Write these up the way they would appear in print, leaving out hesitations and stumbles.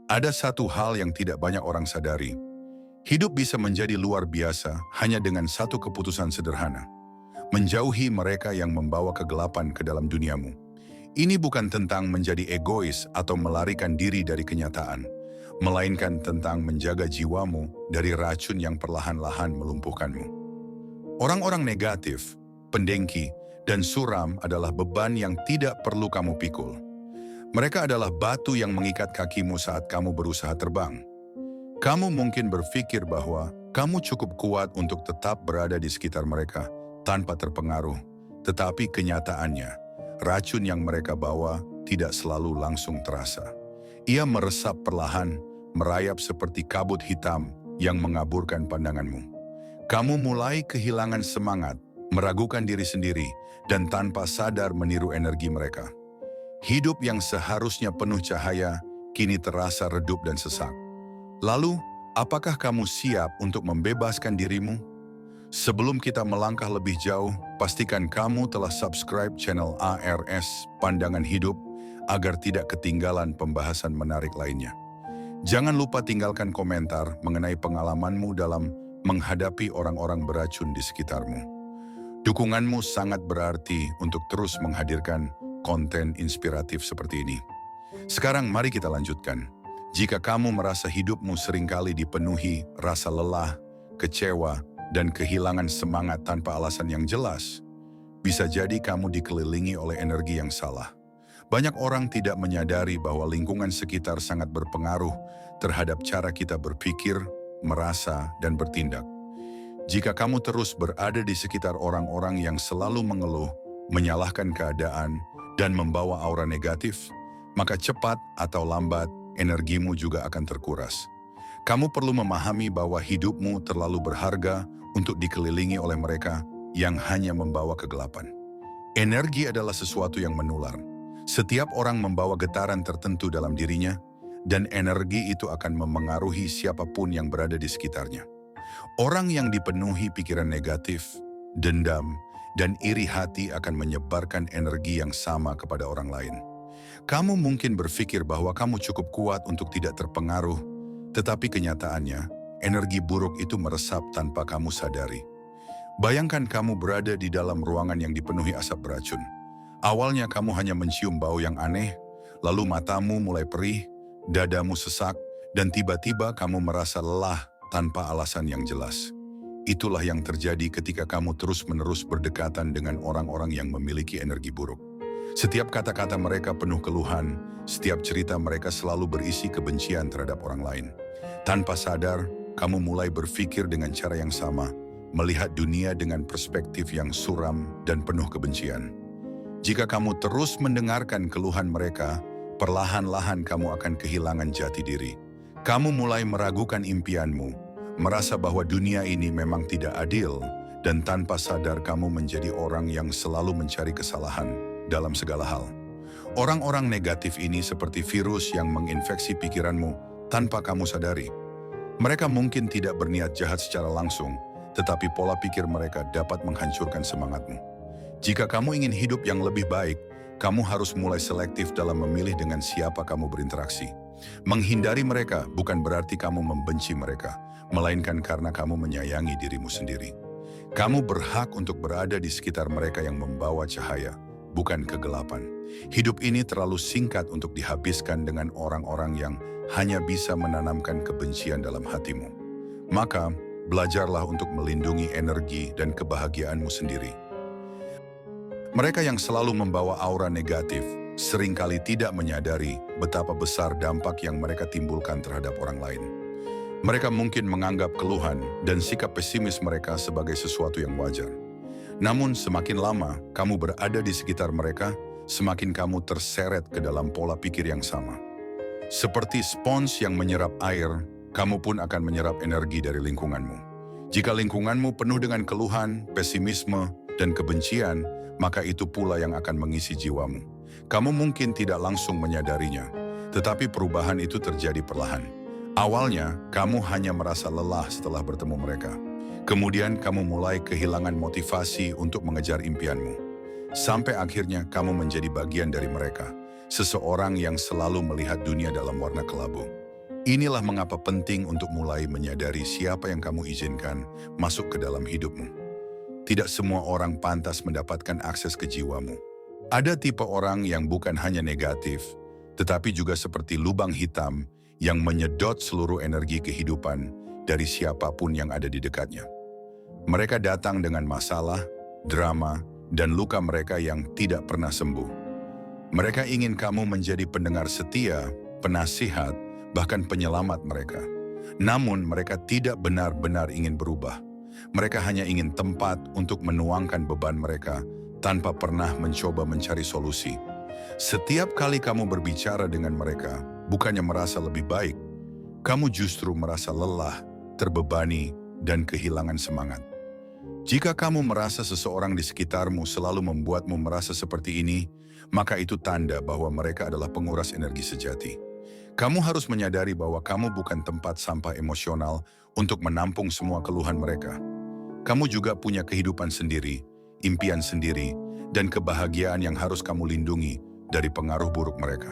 Ada satu hal yang tidak banyak orang sadari. Hidup bisa menjadi luar biasa hanya dengan satu keputusan sederhana. Menjauhi mereka yang membawa kegelapan ke dalam duniamu. Ini bukan tentang menjadi egois atau melarikan diri dari kenyataan, melainkan tentang menjaga jiwamu dari racun yang perlahan-lahan melumpuhkanmu. Orang-orang negatif, pendengki, dan suram adalah beban yang tidak perlu kamu pikul. Mereka adalah batu yang mengikat kakimu saat kamu berusaha terbang. Kamu mungkin berpikir bahwa kamu cukup kuat untuk tetap berada di sekitar mereka tanpa terpengaruh, tetapi kenyataannya, racun yang mereka bawa tidak selalu langsung terasa. Ia meresap perlahan, merayap seperti kabut hitam yang mengaburkan pandanganmu. Kamu mulai kehilangan semangat, meragukan diri sendiri, dan tanpa sadar meniru energi mereka. Hidup yang seharusnya penuh cahaya, kini terasa redup dan sesak. Lalu, apakah kamu siap untuk membebaskan dirimu? Sebelum kita melangkah lebih jauh, pastikan kamu telah subscribe channel ARS Pandangan Hidup agar tidak ketinggalan pembahasan menarik lainnya. Jangan lupa tinggalkan komentar mengenai pengalamanmu dalam menghadapi orang-orang beracun di sekitarmu. Dukunganmu sangat berarti untuk terus menghadirkan konten inspiratif seperti ini. Sekarang mari kita lanjutkan. Jika kamu merasa hidupmu seringkali dipenuhi rasa lelah, kecewa, dan kehilangan semangat tanpa alasan yang jelas, bisa jadi kamu dikelilingi oleh energi yang salah. Banyak orang tidak menyadari bahwa lingkungan sekitar sangat berpengaruh terhadap cara kita berpikir, merasa, dan bertindak. Jika kamu terus berada di sekitar orang-orang yang selalu mengeluh, menyalahkan keadaan, dan membawa aura negatif, maka cepat atau lambat energimu juga akan terkuras. Kamu perlu memahami bahwa hidupmu terlalu berharga untuk dikelilingi oleh mereka yang hanya membawa kegelapan. Energi adalah sesuatu yang menular. Setiap orang membawa getaran tertentu dalam dirinya, dan energi itu akan memengaruhi siapapun yang berada di sekitarnya. Orang yang dipenuhi pikiran negatif, dendam, dan iri hati akan menyebarkan energi yang sama kepada orang lain. Kamu mungkin berpikir bahwa kamu cukup kuat untuk tidak terpengaruh, tetapi kenyataannya, energi buruk itu meresap tanpa kamu sadari. Bayangkan kamu berada di dalam ruangan yang dipenuhi asap beracun. Awalnya kamu hanya mencium bau yang aneh, lalu matamu mulai perih, dadamu sesak, dan tiba-tiba kamu merasa lelah tanpa alasan yang jelas. Itulah yang terjadi ketika kamu terus-menerus berdekatan dengan orang-orang yang memiliki energi buruk. Setiap kata-kata mereka penuh keluhan, setiap cerita mereka selalu berisi kebencian terhadap orang lain. Tanpa sadar, kamu mulai berpikir dengan cara yang sama, melihat dunia dengan perspektif yang suram dan penuh kebencian. Jika kamu terus mendengarkan keluhan mereka, perlahan-lahan kamu akan kehilangan jati diri. Kamu mulai meragukan impianmu, merasa bahwa dunia ini memang tidak adil, dan tanpa sadar kamu menjadi orang yang selalu mencari kesalahan dalam segala hal. Orang-orang negatif ini seperti virus yang menginfeksi pikiranmu tanpa kamu sadari. Mereka mungkin tidak berniat jahat secara langsung, tetapi pola pikir mereka dapat menghancurkan semangatmu. Jika kamu ingin hidup yang lebih baik, kamu harus mulai selektif dalam memilih dengan siapa kamu berinteraksi. Menghindari mereka bukan berarti kamu membenci mereka, melainkan karena kamu menyayangi dirimu sendiri. Kamu berhak untuk berada di sekitar mereka yang membawa cahaya, bukan kegelapan. Hidup ini terlalu singkat untuk dihabiskan dengan orang-orang yang hanya bisa menanamkan kebencian dalam hatimu. Maka, belajarlah untuk melindungi energi dan kebahagiaanmu sendiri. Mereka yang selalu membawa aura negatif seringkali tidak menyadari betapa besar dampak yang mereka timbulkan terhadap orang lain. Mereka mungkin menganggap keluhan dan sikap pesimis mereka sebagai sesuatu yang wajar. Namun semakin lama kamu berada di sekitar mereka, semakin kamu terseret ke dalam pola pikir yang sama. Seperti spons yang menyerap air, kamu pun akan menyerap energi dari lingkunganmu. Jika lingkunganmu penuh dengan keluhan, pesimisme, dan kebencian, maka itu pula yang akan mengisi jiwamu. Kamu mungkin tidak langsung menyadarinya, tetapi perubahan itu terjadi perlahan. Awalnya, kamu hanya merasa lelah setelah bertemu mereka. Kemudian kamu mulai kehilangan motivasi untuk mengejar impianmu. Sampai akhirnya kamu menjadi bagian dari mereka, seseorang yang selalu melihat dunia dalam warna kelabu. Inilah mengapa penting untuk mulai menyadari siapa yang kamu izinkan masuk ke dalam hidupmu. Tidak semua orang pantas mendapatkan akses ke jiwamu. Ada tipe orang yang bukan hanya negatif, tetapi juga seperti lubang hitam yang menyedot seluruh energi kehidupan dari siapapun yang ada di dekatnya. Mereka datang dengan masalah, drama, dan luka mereka yang tidak pernah sembuh. Mereka ingin kamu menjadi pendengar setia, penasihat, bahkan penyelamat mereka. Namun mereka tidak benar-benar ingin berubah. Mereka hanya ingin tempat untuk menuangkan beban mereka tanpa pernah mencoba mencari solusi. Setiap kali kamu berbicara dengan mereka, bukannya merasa lebih baik, kamu justru merasa lelah, terbebani, dan kehilangan semangat. Jika kamu merasa seseorang di sekitarmu selalu membuatmu merasa seperti ini, maka itu tanda bahwa mereka adalah penguras energi sejati. Kamu harus menyadari bahwa kamu bukan tempat sampah emosional untuk menampung semua keluhan mereka. Kamu juga punya kehidupan sendiri, impian sendiri, dan kebahagiaan yang harus kamu lindungi dari pengaruh buruk mereka.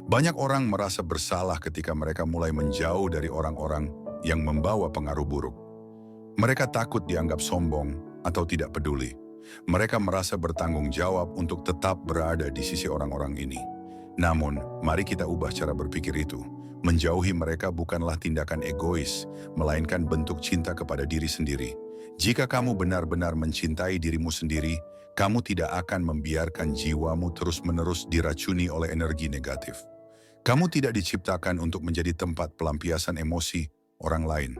Banyak orang merasa bersalah ketika mereka mulai menjauh dari orang-orang yang membawa pengaruh buruk. Mereka takut dianggap sombong atau tidak peduli. Mereka merasa bertanggung jawab untuk tetap berada di sisi orang-orang ini. Namun, mari kita ubah cara berpikir itu. Menjauhi mereka bukanlah tindakan egois, melainkan bentuk cinta kepada diri sendiri. Jika kamu benar-benar mencintai dirimu sendiri, kamu tidak akan membiarkan jiwamu terus-menerus diracuni oleh energi negatif. Kamu tidak diciptakan untuk menjadi tempat pelampiasan emosi orang lain.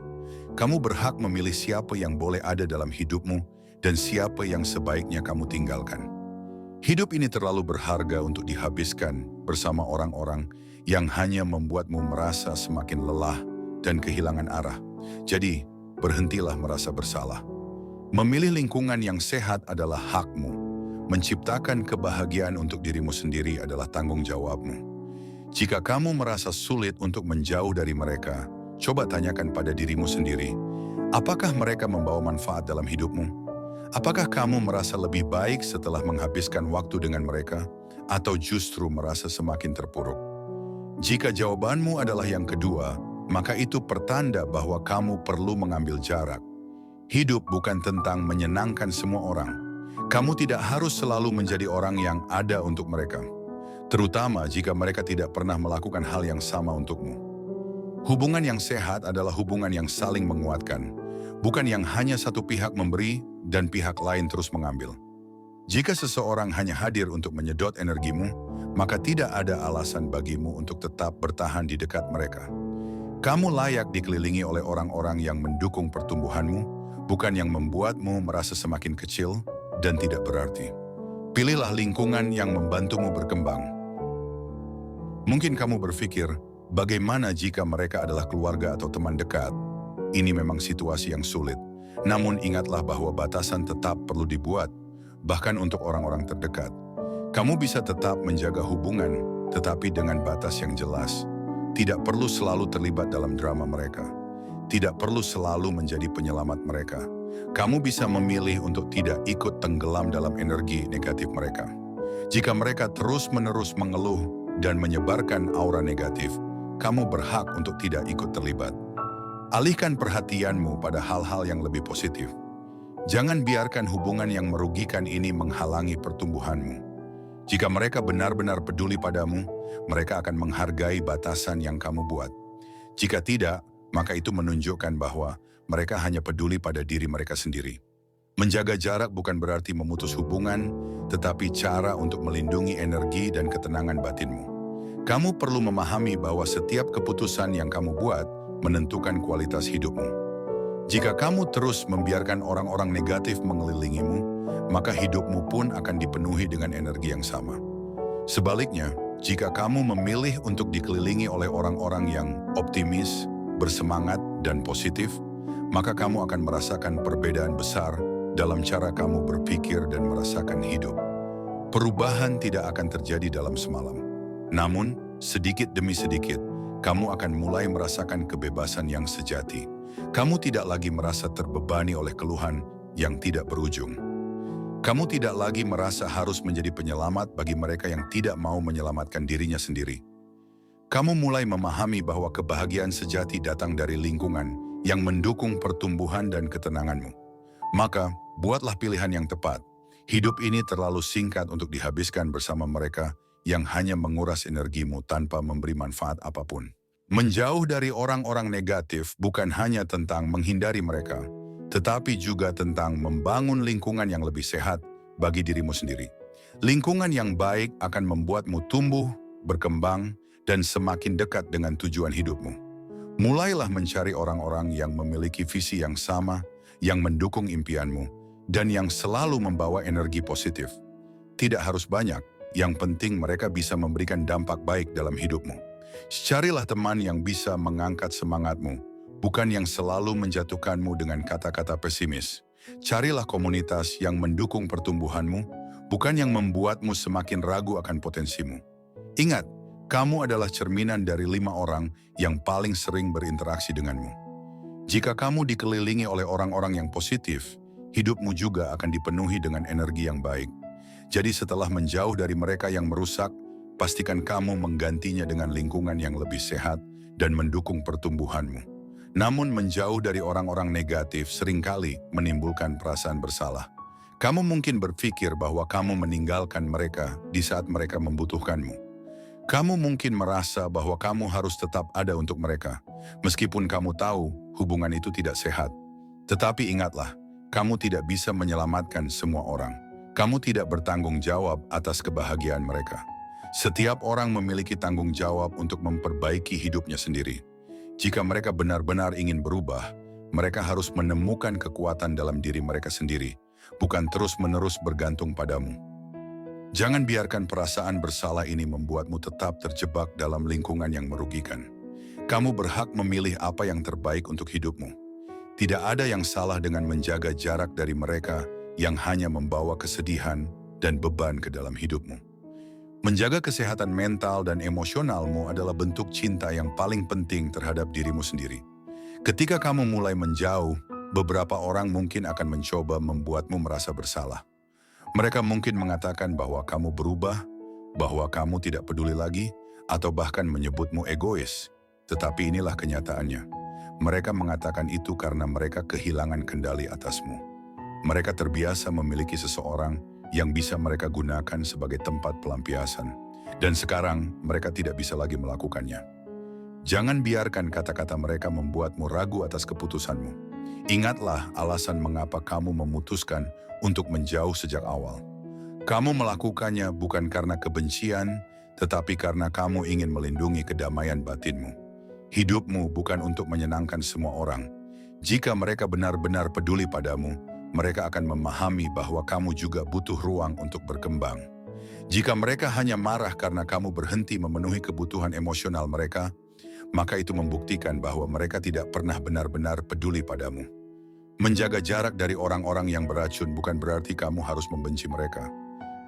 Kamu berhak memilih siapa yang boleh ada dalam hidupmu dan siapa yang sebaiknya kamu tinggalkan. Hidup ini terlalu berharga untuk dihabiskan bersama orang-orang yang hanya membuatmu merasa semakin lelah dan kehilangan arah. Jadi, berhentilah merasa bersalah. Memilih lingkungan yang sehat adalah hakmu. Menciptakan kebahagiaan untuk dirimu sendiri adalah tanggung jawabmu. Jika kamu merasa sulit untuk menjauh dari mereka, coba tanyakan pada dirimu sendiri, apakah mereka membawa manfaat dalam hidupmu? Apakah kamu merasa lebih baik setelah menghabiskan waktu dengan mereka, atau justru merasa semakin terpuruk? Jika jawabanmu adalah yang kedua, maka itu pertanda bahwa kamu perlu mengambil jarak. Hidup bukan tentang menyenangkan semua orang. Kamu tidak harus selalu menjadi orang yang ada untuk mereka, terutama jika mereka tidak pernah melakukan hal yang sama untukmu. Hubungan yang sehat adalah hubungan yang saling menguatkan, bukan yang hanya satu pihak memberi dan pihak lain terus mengambil. Jika seseorang hanya hadir untuk menyedot energimu, maka tidak ada alasan bagimu untuk tetap bertahan di dekat mereka. Kamu layak dikelilingi oleh orang-orang yang mendukung pertumbuhanmu, bukan yang membuatmu merasa semakin kecil dan tidak berarti. Pilihlah lingkungan yang membantumu berkembang. Mungkin kamu berpikir, bagaimana jika mereka adalah keluarga atau teman dekat? Ini memang situasi yang sulit. Namun ingatlah bahwa batasan tetap perlu dibuat, bahkan untuk orang-orang terdekat. Kamu bisa tetap menjaga hubungan, tetapi dengan batas yang jelas. Tidak perlu selalu terlibat dalam drama mereka. Tidak perlu selalu menjadi penyelamat mereka. Kamu bisa memilih untuk tidak ikut tenggelam dalam energi negatif mereka. Jika mereka terus-menerus mengeluh dan menyebarkan aura negatif, kamu berhak untuk tidak ikut terlibat. Alihkan perhatianmu pada hal-hal yang lebih positif. Jangan biarkan hubungan yang merugikan ini menghalangi pertumbuhanmu. Jika mereka benar-benar peduli padamu, mereka akan menghargai batasan yang kamu buat. Jika tidak, maka itu menunjukkan bahwa mereka hanya peduli pada diri mereka sendiri. Menjaga jarak bukan berarti memutus hubungan, tetapi cara untuk melindungi energi dan ketenangan batinmu. Kamu perlu memahami bahwa setiap keputusan yang kamu buat menentukan kualitas hidupmu. Jika kamu terus membiarkan orang-orang negatif mengelilingimu, maka hidupmu pun akan dipenuhi dengan energi yang sama. Sebaliknya, jika kamu memilih untuk dikelilingi oleh orang-orang yang optimis, bersemangat, dan positif, maka kamu akan merasakan perbedaan besar dalam cara kamu berpikir dan merasakan hidup. Perubahan tidak akan terjadi dalam semalam. Namun, sedikit demi sedikit, kamu akan mulai merasakan kebebasan yang sejati. Kamu tidak lagi merasa terbebani oleh keluhan yang tidak berujung. Kamu tidak lagi merasa harus menjadi penyelamat bagi mereka yang tidak mau menyelamatkan dirinya sendiri. Kamu mulai memahami bahwa kebahagiaan sejati datang dari lingkungan yang mendukung pertumbuhan dan ketenanganmu. Maka, buatlah pilihan yang tepat. Hidup ini terlalu singkat untuk dihabiskan bersama mereka yang hanya menguras energimu tanpa memberi manfaat apapun. Menjauh dari orang-orang negatif bukan hanya tentang menghindari mereka, tetapi juga tentang membangun lingkungan yang lebih sehat bagi dirimu sendiri. Lingkungan yang baik akan membuatmu tumbuh, berkembang, dan semakin dekat dengan tujuan hidupmu. Mulailah mencari orang-orang yang memiliki visi yang sama, yang mendukung impianmu, dan yang selalu membawa energi positif. Tidak harus banyak, yang penting mereka bisa memberikan dampak baik dalam hidupmu. Carilah teman yang bisa mengangkat semangatmu, bukan yang selalu menjatuhkanmu dengan kata-kata pesimis. Carilah komunitas yang mendukung pertumbuhanmu, bukan yang membuatmu semakin ragu akan potensimu. Ingat, kamu adalah cerminan dari 5 orang yang paling sering berinteraksi denganmu. Jika kamu dikelilingi oleh orang-orang yang positif, hidupmu juga akan dipenuhi dengan energi yang baik. Jadi setelah menjauh dari mereka yang merusak, pastikan kamu menggantinya dengan lingkungan yang lebih sehat dan mendukung pertumbuhanmu. Namun menjauh dari orang-orang negatif seringkali menimbulkan perasaan bersalah. Kamu mungkin berpikir bahwa kamu meninggalkan mereka di saat mereka membutuhkanmu. Kamu mungkin merasa bahwa kamu harus tetap ada untuk mereka, meskipun kamu tahu hubungan itu tidak sehat. Tetapi ingatlah, kamu tidak bisa menyelamatkan semua orang. Kamu tidak bertanggung jawab atas kebahagiaan mereka. Setiap orang memiliki tanggung jawab untuk memperbaiki hidupnya sendiri. Jika mereka benar-benar ingin berubah, mereka harus menemukan kekuatan dalam diri mereka sendiri, bukan terus-menerus bergantung padamu. Jangan biarkan perasaan bersalah ini membuatmu tetap terjebak dalam lingkungan yang merugikan. Kamu berhak memilih apa yang terbaik untuk hidupmu. Tidak ada yang salah dengan menjaga jarak dari mereka yang hanya membawa kesedihan dan beban ke dalam hidupmu. Menjaga kesehatan mental dan emosionalmu adalah bentuk cinta yang paling penting terhadap dirimu sendiri. Ketika kamu mulai menjauh, beberapa orang mungkin akan mencoba membuatmu merasa bersalah. Mereka mungkin mengatakan bahwa kamu berubah, bahwa kamu tidak peduli lagi, atau bahkan menyebutmu egois. Tetapi inilah kenyataannya. Mereka mengatakan itu karena mereka kehilangan kendali atasmu. Mereka terbiasa memiliki seseorang yang bisa mereka gunakan sebagai tempat pelampiasan. Dan sekarang mereka tidak bisa lagi melakukannya. Jangan biarkan kata-kata mereka membuatmu ragu atas keputusanmu. Ingatlah alasan mengapa kamu memutuskan untuk menjauh sejak awal. Kamu melakukannya bukan karena kebencian, tetapi karena kamu ingin melindungi kedamaian batinmu. Hidupmu bukan untuk menyenangkan semua orang. Jika mereka benar-benar peduli padamu, mereka akan memahami bahwa kamu juga butuh ruang untuk berkembang. Jika mereka hanya marah karena kamu berhenti memenuhi kebutuhan emosional mereka, maka itu membuktikan bahwa mereka tidak pernah benar-benar peduli padamu. Menjaga jarak dari orang-orang yang beracun bukan berarti kamu harus membenci mereka.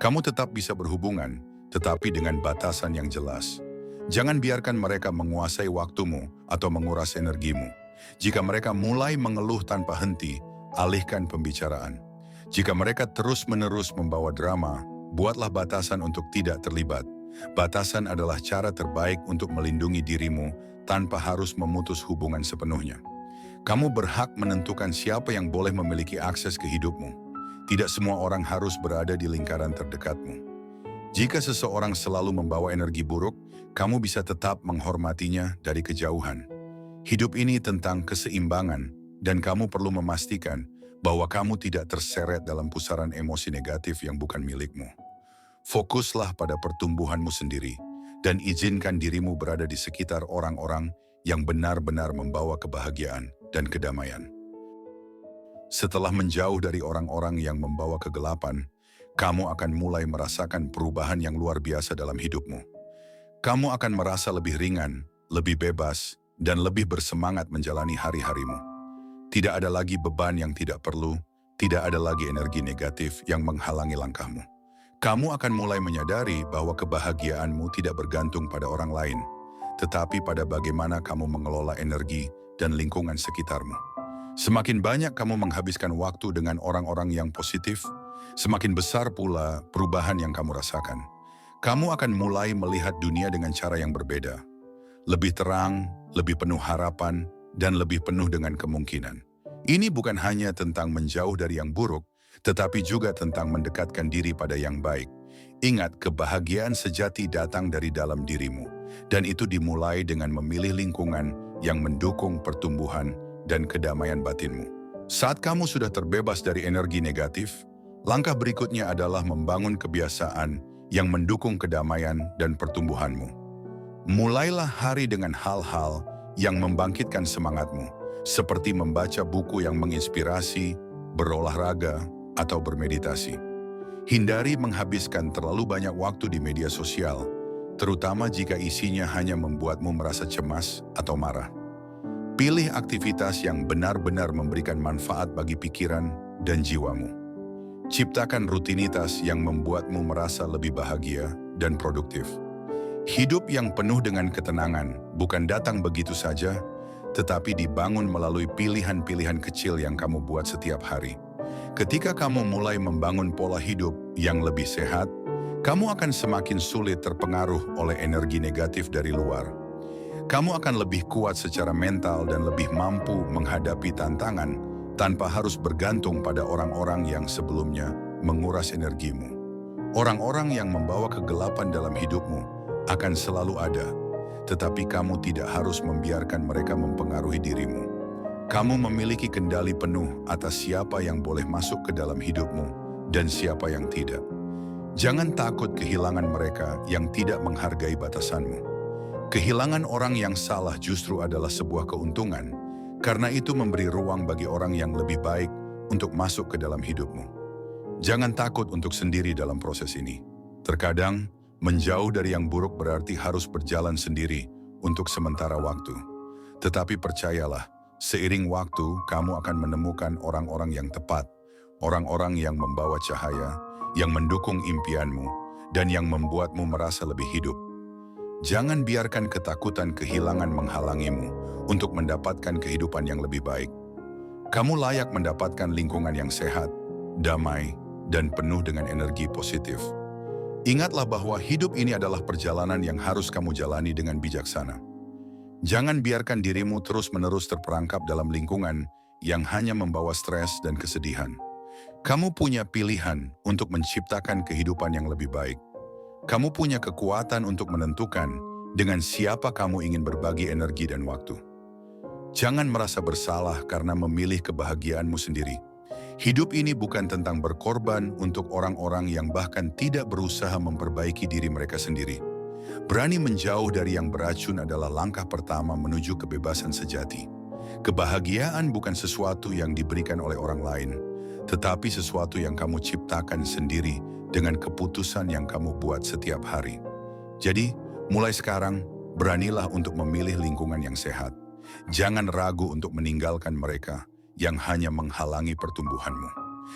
Kamu tetap bisa berhubungan, tetapi dengan batasan yang jelas. Jangan biarkan mereka menguasai waktumu atau menguras energimu. Jika mereka mulai mengeluh tanpa henti, alihkan pembicaraan. Jika mereka terus-menerus membawa drama, buatlah batasan untuk tidak terlibat. Batasan adalah cara terbaik untuk melindungi dirimu tanpa harus memutus hubungan sepenuhnya. Kamu berhak menentukan siapa yang boleh memiliki akses ke hidupmu. Tidak semua orang harus berada di lingkaran terdekatmu. Jika seseorang selalu membawa energi buruk, kamu bisa tetap menghormatinya dari kejauhan. Hidup ini tentang keseimbangan, dan kamu perlu memastikan bahwa kamu tidak terseret dalam pusaran emosi negatif yang bukan milikmu. Fokuslah pada pertumbuhanmu sendiri, dan izinkan dirimu berada di sekitar orang-orang yang benar-benar membawa kebahagiaan dan kedamaian. Setelah menjauh dari orang-orang yang membawa kegelapan, kamu akan mulai merasakan perubahan yang luar biasa dalam hidupmu. Kamu akan merasa lebih ringan, lebih bebas, dan lebih bersemangat menjalani hari-harimu. Tidak ada lagi beban yang tidak perlu, tidak ada lagi energi negatif yang menghalangi langkahmu. Kamu akan mulai menyadari bahwa kebahagiaanmu tidak bergantung pada orang lain, tetapi pada bagaimana kamu mengelola energi dan lingkungan sekitarmu. Semakin banyak kamu menghabiskan waktu dengan orang-orang yang positif, semakin besar pula perubahan yang kamu rasakan. Kamu akan mulai melihat dunia dengan cara yang berbeda. lebih terang, lebih penuh harapan, dan lebih penuh dengan kemungkinan. Ini bukan hanya tentang menjauh dari yang buruk, tetapi juga tentang mendekatkan diri pada yang baik. Ingat, kebahagiaan sejati datang dari dalam dirimu, dan itu dimulai dengan memilih lingkungan yang mendukung pertumbuhan dan kedamaian batinmu. Saat kamu sudah terbebas dari energi negatif, langkah berikutnya adalah membangun kebiasaan yang mendukung kedamaian dan pertumbuhanmu. Mulailah hari dengan hal-hal yang membangkitkan semangatmu, seperti membaca buku yang menginspirasi, berolahraga, atau bermeditasi. Hindari menghabiskan terlalu banyak waktu di media sosial, terutama jika isinya hanya membuatmu merasa cemas atau marah. Pilih aktivitas yang benar-benar memberikan manfaat bagi pikiran dan jiwamu. Ciptakan rutinitas yang membuatmu merasa lebih bahagia dan produktif. Hidup yang penuh dengan ketenangan bukan datang begitu saja, tetapi dibangun melalui pilihan-pilihan kecil yang kamu buat setiap hari. Ketika kamu mulai membangun pola hidup yang lebih sehat, kamu akan semakin sulit terpengaruh oleh energi negatif dari luar. Kamu akan lebih kuat secara mental dan lebih mampu menghadapi tantangan tanpa harus bergantung pada orang-orang yang sebelumnya menguras energimu. Orang-orang yang membawa kegelapan dalam hidupmu akan selalu ada, tetapi kamu tidak harus membiarkan mereka mempengaruhi dirimu. Kamu memiliki kendali penuh atas siapa yang boleh masuk ke dalam hidupmu dan siapa yang tidak. Jangan takut kehilangan mereka yang tidak menghargai batasanmu. Kehilangan orang yang salah justru adalah sebuah keuntungan, karena itu memberi ruang bagi orang yang lebih baik untuk masuk ke dalam hidupmu. Jangan takut untuk sendiri dalam proses ini. Terkadang, menjauh dari yang buruk berarti harus berjalan sendiri untuk sementara waktu. Tetapi percayalah, seiring waktu, kamu akan menemukan orang-orang yang tepat, orang-orang yang membawa cahaya, yang mendukung impianmu, dan yang membuatmu merasa lebih hidup. Jangan biarkan ketakutan kehilangan menghalangimu untuk mendapatkan kehidupan yang lebih baik. Kamu layak mendapatkan lingkungan yang sehat, damai, dan penuh dengan energi positif. Ingatlah bahwa hidup ini adalah perjalanan yang harus kamu jalani dengan bijaksana. Jangan biarkan dirimu terus-menerus terperangkap dalam lingkungan yang hanya membawa stres dan kesedihan. Kamu punya pilihan untuk menciptakan kehidupan yang lebih baik. Kamu punya kekuatan untuk menentukan dengan siapa kamu ingin berbagi energi dan waktu. Jangan merasa bersalah karena memilih kebahagiaanmu sendiri. Hidup ini bukan tentang berkorban untuk orang-orang yang bahkan tidak berusaha memperbaiki diri mereka sendiri. Berani menjauh dari yang beracun adalah langkah pertama menuju kebebasan sejati. Kebahagiaan bukan sesuatu yang diberikan oleh orang lain, tetapi sesuatu yang kamu ciptakan sendiri dengan keputusan yang kamu buat setiap hari. Jadi, mulai sekarang, beranilah untuk memilih lingkungan yang sehat. Jangan ragu untuk meninggalkan mereka yang hanya menghalangi pertumbuhanmu.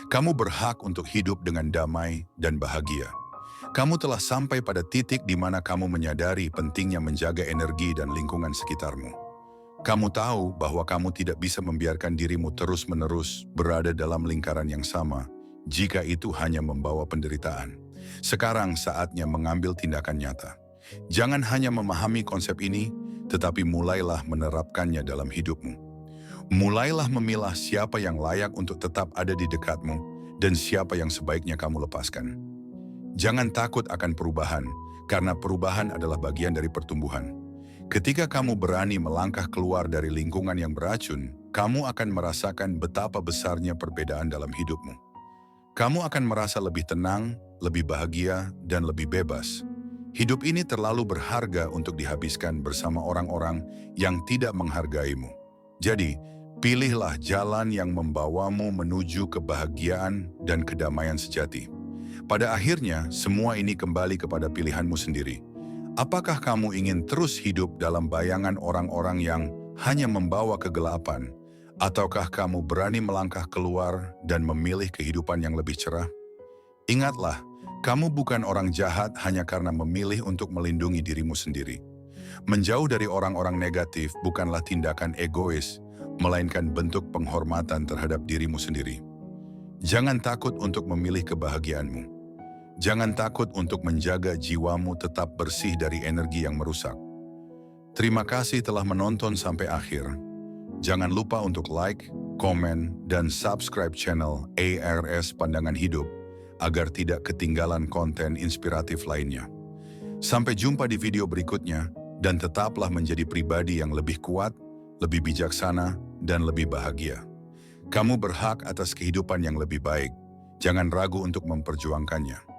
Kamu berhak untuk hidup dengan damai dan bahagia. Kamu telah sampai pada titik di mana kamu menyadari pentingnya menjaga energi dan lingkungan sekitarmu. Kamu tahu bahwa kamu tidak bisa membiarkan dirimu terus-menerus berada dalam lingkaran yang sama jika itu hanya membawa penderitaan. Sekarang saatnya mengambil tindakan nyata. Jangan hanya memahami konsep ini, tetapi mulailah menerapkannya dalam hidupmu. Mulailah memilah siapa yang layak untuk tetap ada di dekatmu dan siapa yang sebaiknya kamu lepaskan. Jangan takut akan perubahan, karena perubahan adalah bagian dari pertumbuhan. Ketika kamu berani melangkah keluar dari lingkungan yang beracun, kamu akan merasakan betapa besarnya perbedaan dalam hidupmu. Kamu akan merasa lebih tenang, lebih bahagia, dan lebih bebas. Hidup ini terlalu berharga untuk dihabiskan bersama orang-orang yang tidak menghargaimu. Jadi, pilihlah jalan yang membawamu menuju kebahagiaan dan kedamaian sejati. Pada akhirnya, semua ini kembali kepada pilihanmu sendiri. Apakah kamu ingin terus hidup dalam bayangan orang-orang yang hanya membawa kegelapan, ataukah kamu berani melangkah keluar dan memilih kehidupan yang lebih cerah? Ingatlah, kamu bukan orang jahat hanya karena memilih untuk melindungi dirimu sendiri. Menjauh dari orang-orang negatif bukanlah tindakan egois, melainkan bentuk penghormatan terhadap dirimu sendiri. Jangan takut untuk memilih kebahagiaanmu. Jangan takut untuk menjaga jiwamu tetap bersih dari energi yang merusak. Terima kasih telah menonton sampai akhir. Jangan lupa untuk like, komen, dan subscribe channel ARS Pandangan Hidup agar tidak ketinggalan konten inspiratif lainnya. Sampai jumpa di video berikutnya, dan tetaplah menjadi pribadi yang lebih kuat, lebih bijaksana, dan lebih bahagia. Kamu berhak atas kehidupan yang lebih baik. Jangan ragu untuk memperjuangkannya.